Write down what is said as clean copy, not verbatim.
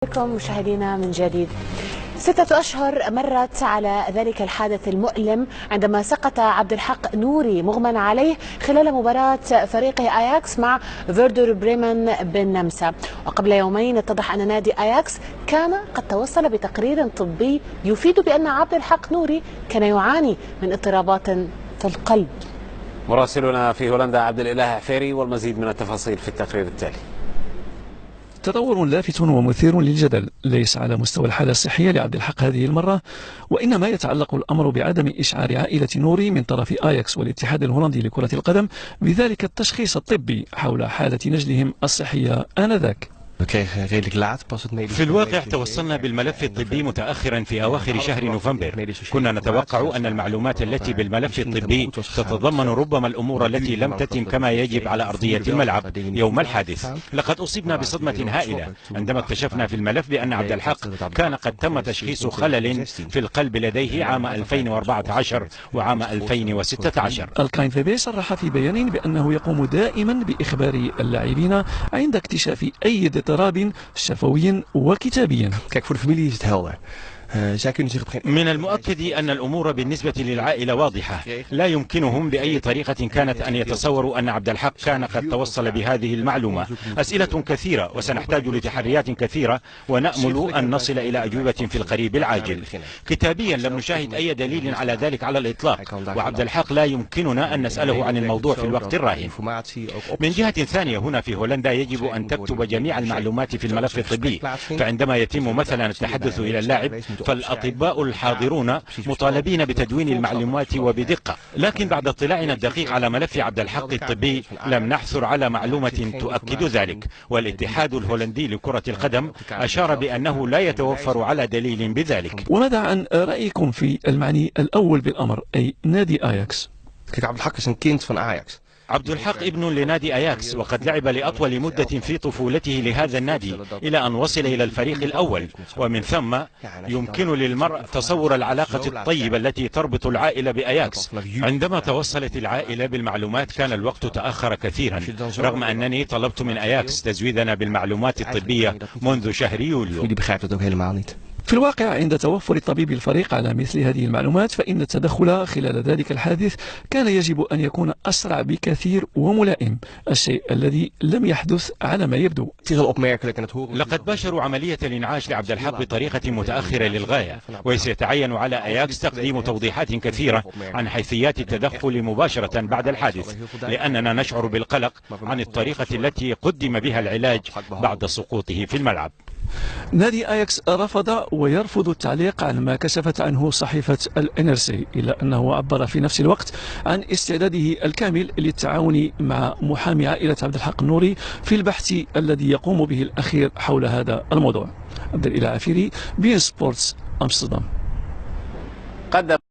بكم مشاهدينا من جديد. 6 أشهر مرت على ذلك الحادث المؤلم عندما سقط عبد الحق نوري مغمى عليه خلال مباراة فريقه أياكس مع فيردر بريمن بالنمسا. وقبل يومين اتضح أن نادي أياكس كان قد توصل بتقرير طبي يفيد بأن عبد الحق نوري كان يعاني من اضطرابات في القلب. مراسلنا في هولندا عبد الإله عفيري والمزيد من التفاصيل في التقرير التالي. تطور لافت ومثير للجدل ليس على مستوى الحالة الصحية لعبد الحق هذه المرة، وإنما يتعلق الأمر بعدم إشعار عائلة نوري من طرف آياكس والاتحاد الهولندي لكرة القدم بذلك التشخيص الطبي حول حالة نجلهم الصحية آنذاك. في الواقع توصلنا بالملف الطبي متأخرا في أواخر شهر نوفمبر. كنا نتوقع أن المعلومات التي بالملف الطبي تتضمن ربما الأمور التي لم تتم كما يجب على أرضية الملعب يوم الحادث. لقد أصبنا بصدمة هائلة عندما اكتشفنا في الملف بأن عبد الحق كان قد تم تشخيص خلل في القلب لديه عام 2014 وعام 2016. الكاين في بي صرح في بيان بأنه يقوم دائما بإخبار اللاعبين عند اكتشاف أي اضطراب شفوي وكتابي. من المؤكد أن الأمور بالنسبة للعائلة واضحة. لا يمكنهم بأي طريقة كانت أن يتصوروا أن عبد الحق كان قد توصل بهذه المعلومة. أسئلة كثيرة وسنحتاج لتحريات كثيرة ونأمل أن نصل إلى أجوبة في القريب العاجل. كتابيا لم نشاهد أي دليل على ذلك على الإطلاق، وعبد الحق لا يمكننا أن نسأله عن الموضوع في الوقت الراهن. من جهة ثانية هنا في هولندا يجب أن تكتب جميع المعلومات في الملف الطبي، فعندما يتم مثلا التحدث إلى اللاعب فالأطباء الحاضرون مطالبين بتدوين المعلومات وبدقة. لكن بعد اطلاعنا الدقيق على ملف عبد الحق الطبي لم نحصل على معلومة تؤكد ذلك، والاتحاد الهولندي لكرة القدم أشار بأنه لا يتوفر على دليل بذلك. وماذا عن رأيكم في المعني الأول بالأمر أي نادي أياكس؟ عبد الحق ابن لنادي أياكس، وقد لعب لأطول مدة في طفولته لهذا النادي إلى أن وصل إلى الفريق الأول، ومن ثم يمكن للمرء تصور العلاقة الطيبة التي تربط العائلة بأياكس. عندما توصلت العائلة بالمعلومات كان الوقت تأخر كثيرا، رغم أنني طلبت من أياكس تزويدنا بالمعلومات الطبية منذ شهر يوليو. في الواقع عند توفر طبيب الفريق على مثل هذه المعلومات فإن التدخل خلال ذلك الحادث كان يجب أن يكون أسرع بكثير وملائم، الشيء الذي لم يحدث على ما يبدو. لقد باشروا عملية الإنعاش لعبد الحق بطريقة متأخرة للغاية، وسيتعين على أياكس تقديم توضيحات كثيرة عن حيثيات التدخل مباشرة بعد الحادث، لأننا نشعر بالقلق عن الطريقة التي قدم بها العلاج بعد سقوطه في الملعب. نادي أياكس رفض ويرفض التعليق عن ما كشفت عنه صحيفة الNRC، إلا أنه عبر في نفس الوقت عن استعداده الكامل للتعاون مع محامي عائلة عبد الحق النوري في البحث الذي يقوم به الأخير حول هذا الموضوع. عبد الإله عفيري، بين سبورتس، أمستردام.